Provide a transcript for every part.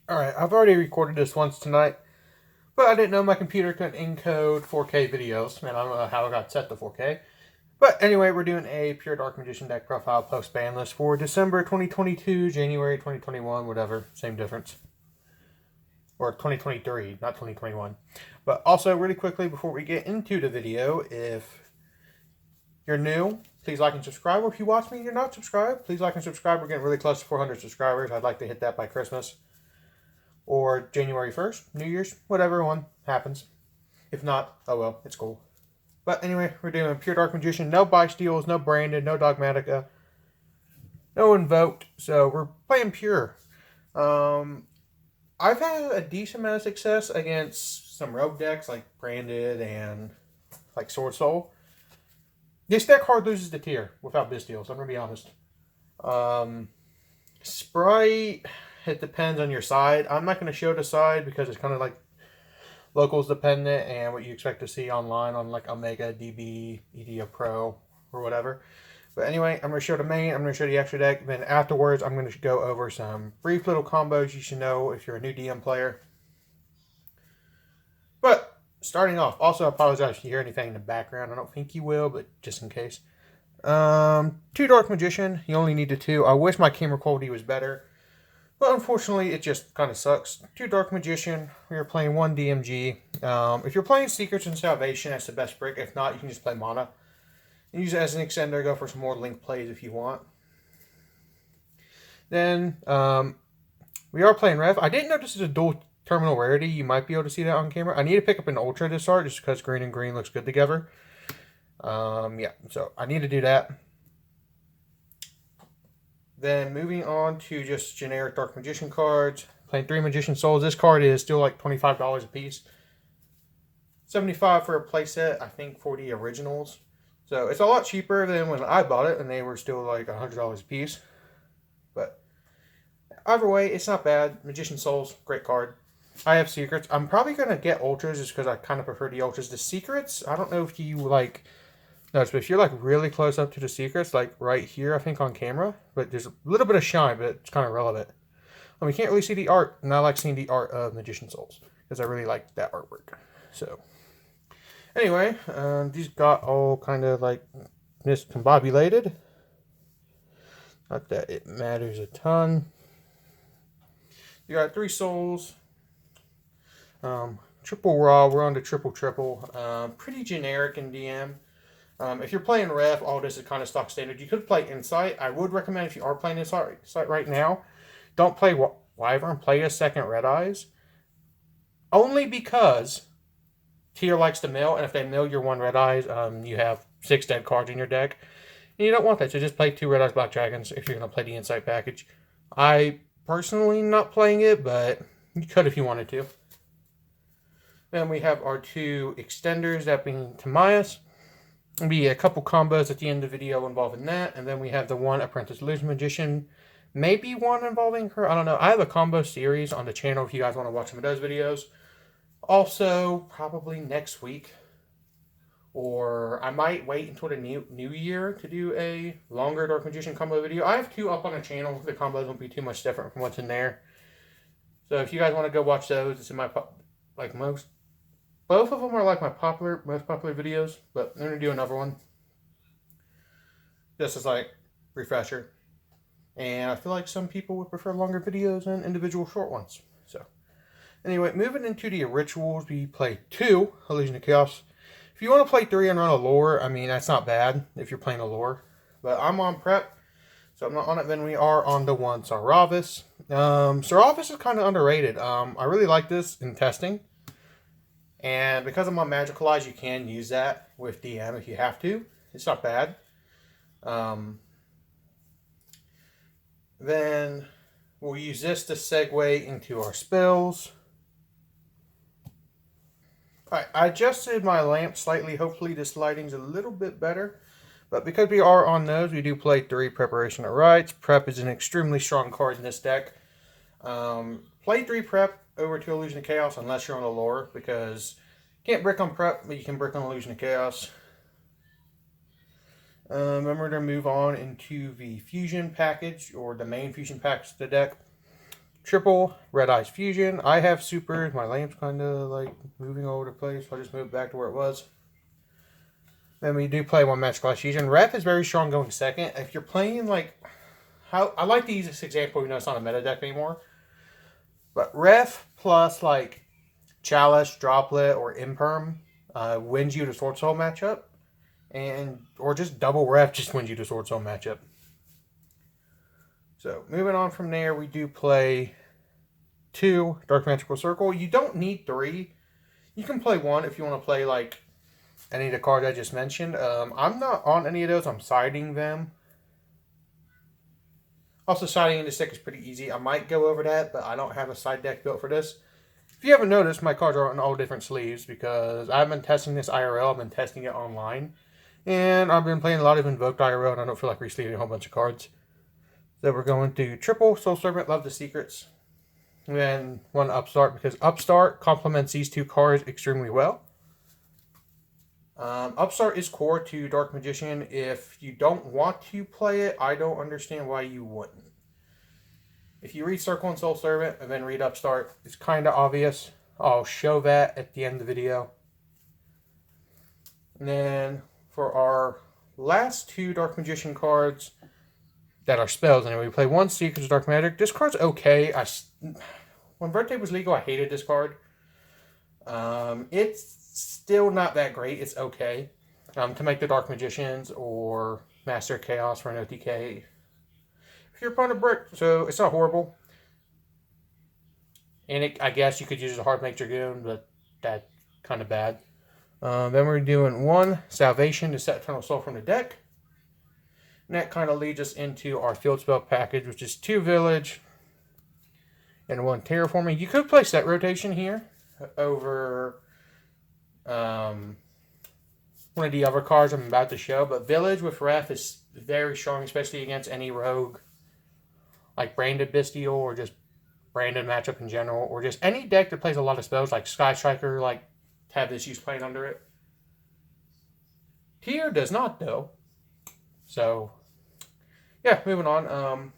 Alright, I've already recorded this once tonight, but I didn't know my computer could encode 4K videos. Man, I don't know how I got set to 4K. But anyway, we're doing a Pure Dark Magician deck profile post ban list for December 2022, January 2021, whatever. Same difference. Or 2023, not 2021. But also, really quickly, before we get into the video, if you're new, please like and subscribe. Or if you watch me and you're not subscribed, please like and subscribe. We're getting really close to 400 subscribers. I'd like to hit that by Christmas. Or January 1st, New Year's, whatever one happens. If not, oh well, it's cool. But anyway, we're doing Pure Dark Magician. No buy steals, no branded, no dogmatica, no invoked. So we're playing pure. I've had a decent amount of success against some rogue decks like branded and like Sword Soul. This deck hard loses the tier without Bystials, I'm going to be honest. Sprite, it depends on your side. I'm not going to show the side because it's kind of like locals dependent and what you expect to see online on like Omega, DB, EDO Pro, or whatever. But anyway, I'm going to show the main, I'm going to show the extra deck. Then afterwards, I'm going to go over some brief little combos you should know if you're a new DM player. But starting off, also I apologize if you hear anything in the background. I don't think you will, but just in case. 2 Dark Magician, you only need the 2. I wish my camera quality was better. But unfortunately, it just kind of sucks. 2 Dark Magician, we are playing 1 DMG. If you're playing Secrets and Salvation, that's the best brick. If not, you can just play Mana. And use it as an extender, go for some more link plays if you want. Then, we are playing Rev. I didn't know this is a dual terminal rarity. You might be able to see that on camera. I need to pick up an Ultra this art just because green and green looks good together. Yeah, so I need to do that. Then moving on to just generic Dark Magician cards. Playing 3 Magician Souls. This card is still like $25 a piece. $75 for a playset, I think, for the originals. So it's a lot cheaper than when I bought it, and they were still like $100 a piece. But either way, it's not bad. Magician Souls, great card. I have Secrets. I'm probably going to get Ultras just because I kind of prefer the Ultras. The Secrets, I don't know if you like... No, but if you're like really close up to the Secrets, like right here, I think on camera, but there's a little bit of shine, but it's kind of relevant. I mean, you can't really see the art, and I like seeing the art of Magician Souls because I really like that artwork. So, anyway, these got all kind of like miscombobulated. Not that it matters a ton. You got 3 souls. Triple raw. We're on to triple. Pretty generic in DM. If you're playing Rev, all this is kind of stock standard. You could play Insight. I would recommend if you are playing Insight right now, don't play Wyvern. Play a second Red Eyes. Only because Tier likes to mill, and if they mill your 1 Red Eyes, you have 6 dead cards in your deck. And you don't want that, so just play 2 Red Eyes Black Dragons if you're going to play the Insight package. I personally not playing it, but you could if you wanted to. Then we have our 2 extenders, that being Timaeus. There'll be a couple combos at the end of the video involving that. And then we have the 1 Apprentice Illusion Magician. Maybe 1 involving her. I don't know. I have a combo series on the channel if you guys want to watch some of those videos. Also, probably next week. Or I might wait until the new year to do a longer Dark Magician combo video. I have 2 up on the channel. The combos won't be too much different from what's in there. So if you guys want to go watch those, it's in my, like most... Both of them are like my most popular videos, but I'm going to do another one. Just as like refresher. And I feel like some people would prefer longer videos than individual short ones. So anyway, moving into the rituals, we play 2 Illusion of Chaos. If you want to play 3 and run a lore, I mean, that's not bad if you're playing a lore. But I'm on prep, so I'm not on it. Then we are on the 1 Saravis. Saravis is kind of underrated. I really like this in testing. And because I'm on Magical Eyes, you can use that with DM if you have to. It's not bad. Then we'll use this to segue into our spells. Alright, I adjusted my lamp slightly. Hopefully this lighting's a little bit better. But because we are on those, we do play 3 Preparation of Rites. Prep is an extremely strong card in this deck. Play 3 Prep over to Illusion of Chaos unless you're on a lore, because you can't brick on Prep, but you can brick on Illusion of Chaos. Then we're going to move on into the Fusion package, or the main Fusion package of the deck. triple Red Eyes Fusion. I have super. My lamp's kind of like moving all over the place. I'll just move back to where it was. Then we do play one Magic Eyes Fusion. Wrath is very strong going second. If you're playing like, how I like to use this example, you know, it's not a meta deck anymore. But Ref plus like Chalice, Droplet, or Imperm wins you the Sword Soul matchup. Or just double Ref just wins you the Sword Soul matchup. So moving on from there, we do play 2 Dark Magical Circle. You don't need 3. You can play 1 if you want to play like any of the cards I just mentioned. I'm not on any of those. I'm siding them. Also, siding into stick is pretty easy. I might go over that, but I don't have a side deck built for this. If you haven't noticed, my cards are on all different sleeves because I've been testing this IRL. I've been testing it online. And I've been playing a lot of Invoked IRL, and I don't feel like re-sleeving a whole bunch of cards. So we're going to triple Soul Servant, Love the Secrets. And then 1 Upstart, because Upstart complements these 2 cards extremely well. Upstart is core to Dark Magician. If you don't want to play it, I don't understand why you wouldn't. If you read Circle and Soul Servant and then read Upstart, it's kind of obvious. I'll show that at the end of the video. And then for our last 2 Dark Magician cards that are spells, anyway, we play 1 Secrets of Dark Magic. This card's okay. When Birthday was legal, I hated this card. It's still not that great. It's okay. To make the Dark Magicians or Master Chaos for an OTK. If you're upon a brick, so it's not horrible. And I guess you could use a hard make Dragoon, but that's kind of bad. Then we're doing 1 Salvation to set Eternal Soul from the deck. And that kind of leads us into our field spell package, which is 2 Village and 1 Terraforming. You could play Set Rotation here over one of the other cards I'm about to show, but Village with Wrath is very strong, especially against any rogue, like Branded Bestial, or just Branded matchup in general, or just any deck that plays a lot of spells, like Sky Striker, like have issues playing under it. Tier does not, though. So, yeah, moving on.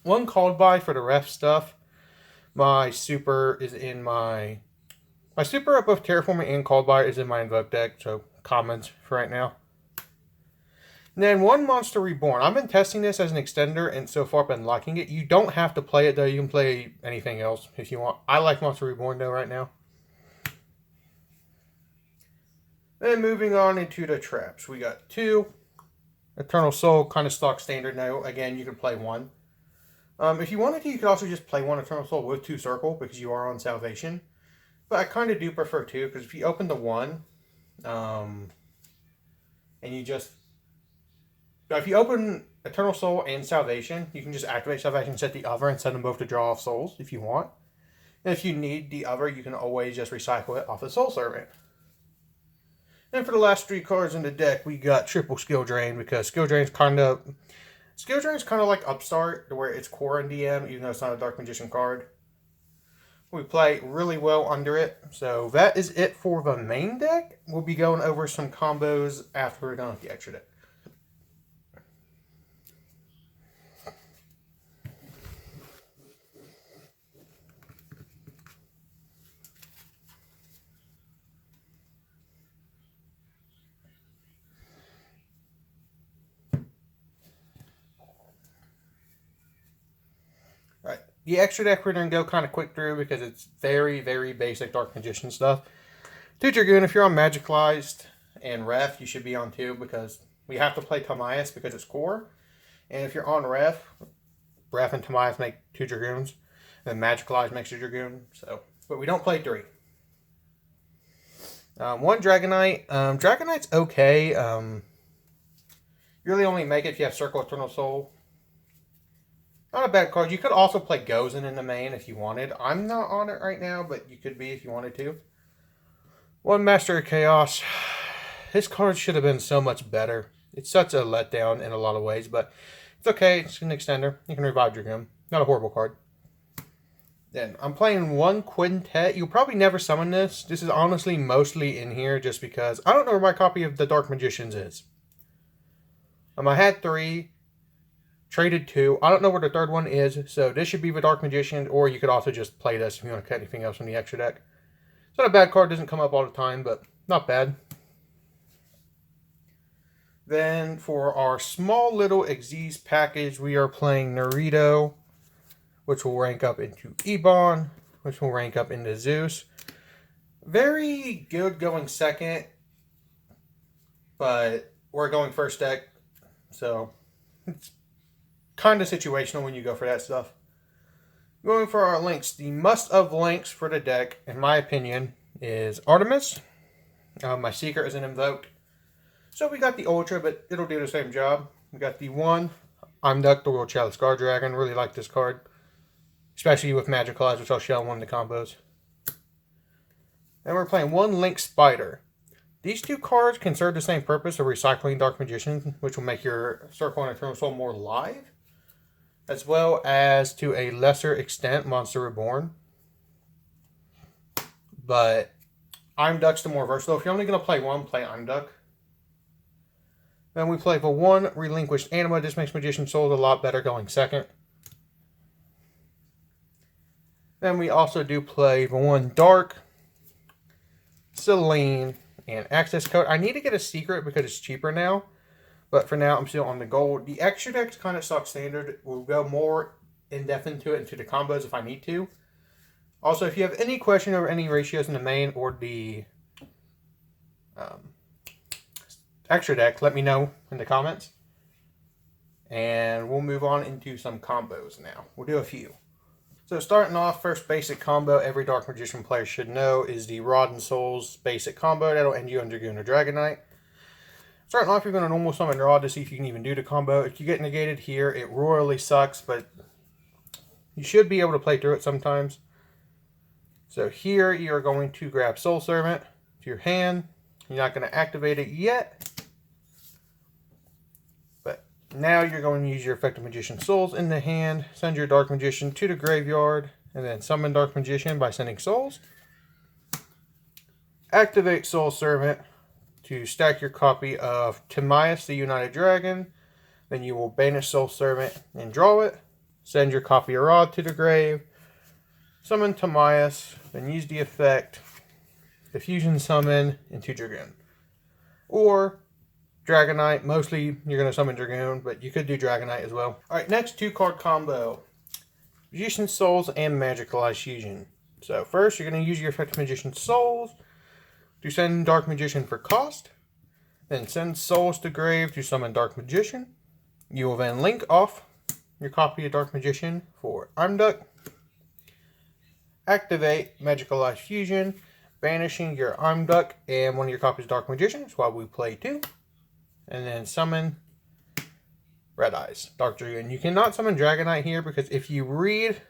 1 called by for the ref stuff. My super is in my super up both Terraforming and called by is in my Invoke deck, so commons for right now. And then 1 Monster Reborn. I've been testing this as an extender, and so far I've been liking it. You don't have to play it, though. You can play anything else if you want. I like Monster Reborn, though, right now. Then moving on into the traps. We got 2. Eternal Soul, kind of stock standard now. Again, you can play 1. If you wanted to, you could also just play 1 Eternal Soul with 2 Circle, because you are on Salvation. But I kind of do prefer 2, because if you open the 1, and you just... If you open Eternal Soul and Salvation, you can just activate Salvation, set the other, and send them both to draw off souls if you want. And if you need the other, you can always just recycle it off the Soul Servant. And for the last 3 cards in the deck, we got triple Skill Drain, because Skill Drain's kind of like Upstart, where it's core in DM, even though it's not a Dark Magician card. We play really well under it. So that is it for the main deck. We'll be going over some combos after we're done with the extra deck. The extra deck we're going to go kind of quick through because it's very, very basic Dark Magician stuff. 2 Dragoon, if you're on Magicalized and Ref, you should be on 2 because we have to play Tamias because it's core. And if you're on Ref and Tamias make 2 Dragoons. And then Magicalized makes a Dragoon. But we don't play 3. 1 Dragonite. Dragonite's okay. You really only make it if you have Circle Eternal Soul. Not a bad card. You could also play Gozen in the main if you wanted. I'm not on it right now, but you could be if you wanted to. 1 Master of Chaos. This card should have been so much better. It's such a letdown in a lot of ways, but it's okay. It's an extender. You can revive Dragoon. Not a horrible card. Then I'm playing 1 Quintet. You'll probably never summon this. This is honestly mostly in here just because I don't know where my copy of the Dark Magicians is. I had 3. traded 2. I don't know where the third one is, so this should be the Dark Magician, or you could also just play this if you want to cut anything else from the extra deck. It's not a bad card, doesn't come up all the time, but not bad. Then for our small little Xyz package, we are playing Naruto, which will rank up into Ebon, which will rank up into Zeus. Very good going second, but we're going first deck, so it's kind of situational when you go for that stuff. Going for our links, the must-of links for the deck, in my opinion, is Artemis. My secret is an invoked. So we got the Ultra, but it'll do the same job. We got the 1, Imduck, the World Chalice Guard Dragon. Really like this card, especially with Magical Eyes, which I'll show in one of the combos. And we're playing 1 Link Spider. These 2 cards can serve the same purpose of recycling Dark Magician, which will make your Circle and Eternal Soul more live, as well as, to a lesser extent, Monster Reborn. But Imduck's the more versatile. If you're only going to play 1, play Imduck. Then we play the 1 Relinquished Anima. This makes Magician Souls a lot better going second. Then we also do play the 1 Dark, Selene, and Access Code. I need to get a secret because it's cheaper now. But for now, I'm still on the gold. The extra deck's kind of stock standard. We'll go more in-depth into it, into the combos if I need to. Also, if you have any question over any ratios in the main or the extra deck, let me know in the comments. And we'll move on into some combos now. We'll do a few. So starting off, first basic combo every Dark Magician player should know is the Rod and Souls basic combo. That'll end you on Dragoon or Dragonite. Starting off, you're going to normal summon Rod to see if you can even do the combo. If you get negated here, it royally sucks, but you should be able to play through it sometimes. So here, you're going to grab Soul Servant to your hand. You're not going to activate it yet. But now you're going to use your Effective Magician Souls in the hand. Send your Dark Magician to the graveyard. And then summon Dark Magician by sending Souls. Activate Soul Servant to stack your copy of Timaeus the United Dragon. Then you will banish Soul Servant and draw it. Send your copy of Rod to the grave. Summon Timaeus. Then use the effect Diffusion Summon into Dragoon. Or Dragonite. Mostly you're going to summon Dragoon, but you could do Dragonite as well. Alright, next 2-card combo. Magician Souls and Magical Eyes Fusion. So first you're going to use your Effective Magician Souls to send Dark Magician for cost. Then send Souls to grave to summon Dark Magician. You will then link off your copy of Dark Magician for Imduck. Activate Magical Eyes Fusion, banishing your Imduck and one of your copies of Dark Magician. That's why we play 2. And then summon Red Eyes, Dark Dragoon. You cannot summon Dragonite here because if you read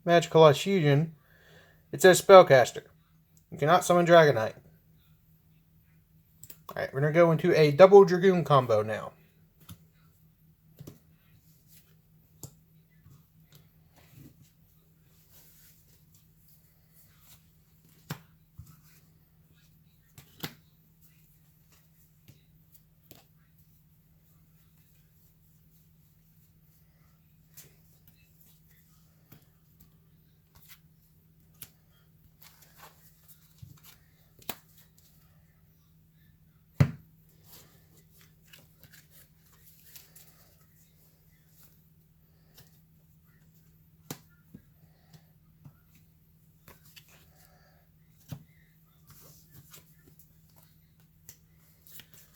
Magical Eyes Fusion, it says Spellcaster. You cannot summon Dragonite. Alright, we're going to go into a double Dragoon combo now.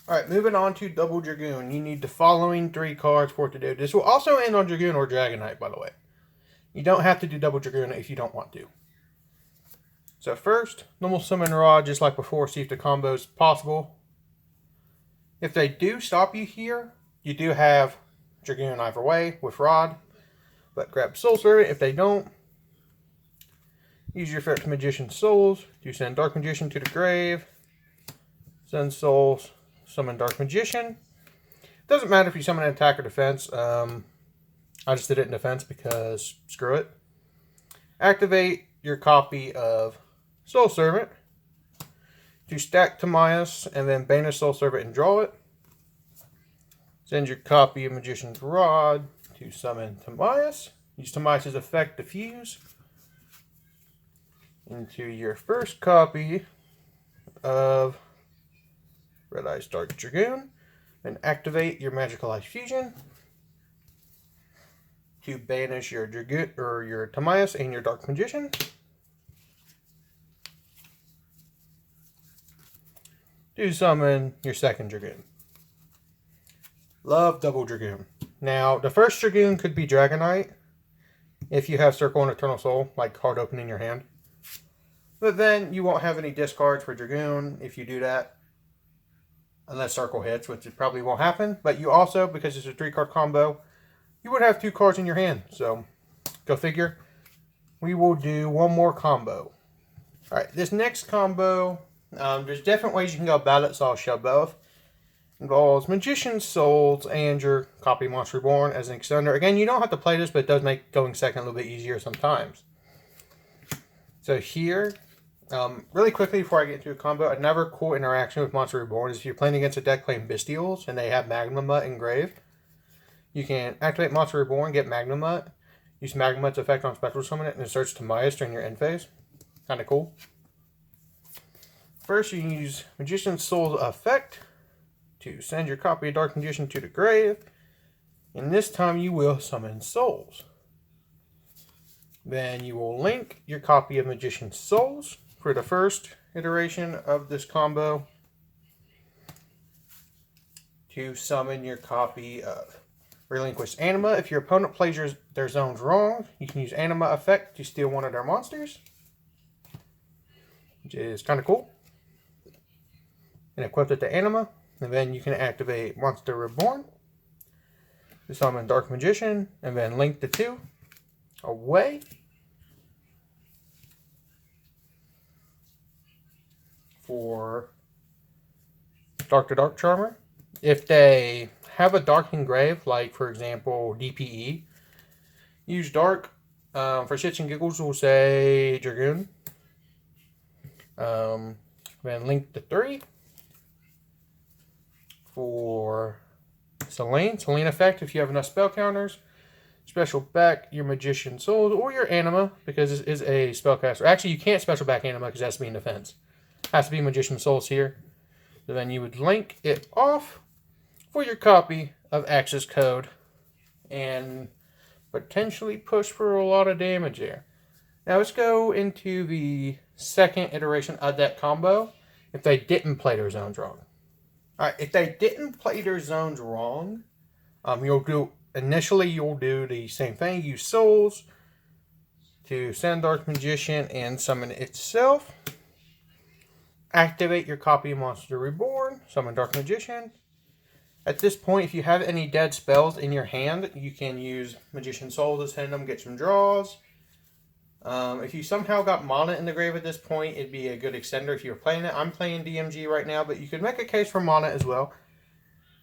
Alright, moving on to Double Dragoon. You need the following 3 cards for it to do. This will also end on Dragoon or Dragonite, by the way. You don't have to do Double Dragoon if you don't want to. So first, normal summon Rod just like before, see if the combo is possible. If they do stop you here, you do have Dragoon either way with Rod. But grab Soul Servant. If they don't, use your Effective Magician Souls to send Dark Magician to the grave. Send Souls. Summon Dark Magician. Doesn't matter if you summon an attack or defense. I just did it in defense because screw it. Activate your copy of Soul Servant to stack Timaeus and then banish Soul Servant and draw it. Send your copy of Magician's Rod to summon Timaeus. Use Timaeus' effect to fuse into your first copy of Red Eyes Dark Dragoon. And activate your Magical Ice Fusion to banish your Dragoon or your Timaeus and your Dark Magician. To summon your second Dragoon. Love double Dragoon. Now, the first Dragoon could be Dragonite if you have Circle and Eternal Soul, like card open in your hand. But then you won't have any discards for Dragoon if you do that. Unless Circle hits, which it probably won't happen. But you also, because it's a 3-card combo, you would have 2 cards in your hand. So, go figure. We will do one more combo. Alright, this next combo, there's different ways you can go about it, so I'll show both. Involves Magician's Souls and your copy Monster Reborn as an extender. Again, you don't have to play this, but it does make going second a little bit easier sometimes. So here, really quickly before I get into a combo, another cool interaction with Monster Reborn is if you're playing against a deck playing Bestials and they have Magnemite engraved, you can activate Monster Reborn, get Magnemite, use Magnemite's effect on Special Summon it, and search Timaeus during your end phase. Kind of cool. First, you can use Magician's Soul's effect to send your copy of Dark Magician to the grave, and this time you will summon Souls. Then you will link your copy of Magician's Souls for the first iteration of this combo to summon your copy of Relinquished Anima. If your opponent plays their zones wrong, you can use Anima effect to steal one of their monsters, which is kind of cool. And equip it to Anima. And then you can activate Monster Reborn to summon Dark Magician, and then link the 2 away. For Dark to Dark Charmer. If they have a Dark engrave, like for example DPE, use Dark. For shits and giggles, we'll say Dragoon. Then link the 3. For Selene effect, if you have enough spell counters, special back your Magician Souls or your Anima, because this is a spellcaster. Actually, you can't special back Anima because it has to be in defense. It has to be Magician Souls here. So then you would link it off for your copy of Access Code and potentially push for a lot of damage there. Now let's go into the second iteration of that combo if they didn't play their zones wrong. Alright, if they didn't play their zones wrong, you'll do the same thing. Use Souls to send Dark Magician and summon itself. Activate your copy of Monster Reborn, summon Dark Magician. At this point, if you have any dead spells in your hand, you can use Magician Soul to send them, get some draws. If you somehow got Mana in the grave at this point, it'd be a good extender if you were playing it. I'm playing DMG right now, but you could make a case for Mana as well.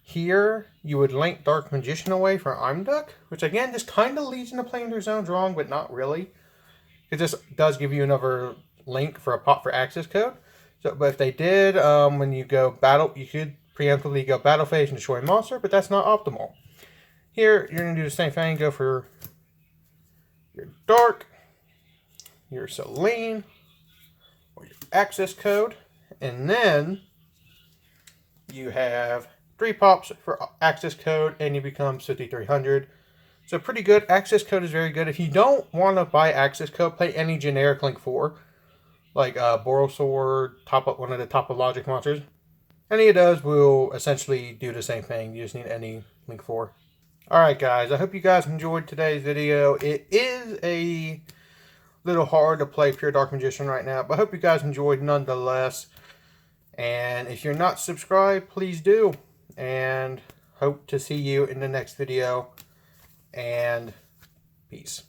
Here, you would link Dark Magician away for Imduk, which again, this kind of leads into playing their zones wrong, but not really. It just does give you another link for a pot for access code. So, but if they did, when you go battle, you could preemptively go battle phase and destroy a monster, but that's not optimal. Here, you're going to do the same thing. Go for your Dark, your Selene, or your access code, and then you have 3 pops for access code, and you become 5300. So pretty good. Access code is very good. If you don't want to buy access code, play any generic Link 4, like Borosword, top up one of the Topologic monsters. Any of those will essentially do the same thing. You just need any Link 4. Alright guys, I hope you guys enjoyed today's video. It is a little hard to play Pure Dark Magician right now, but I hope you guys enjoyed nonetheless. And if you're not subscribed, please do. And hope to see you in the next video. And peace.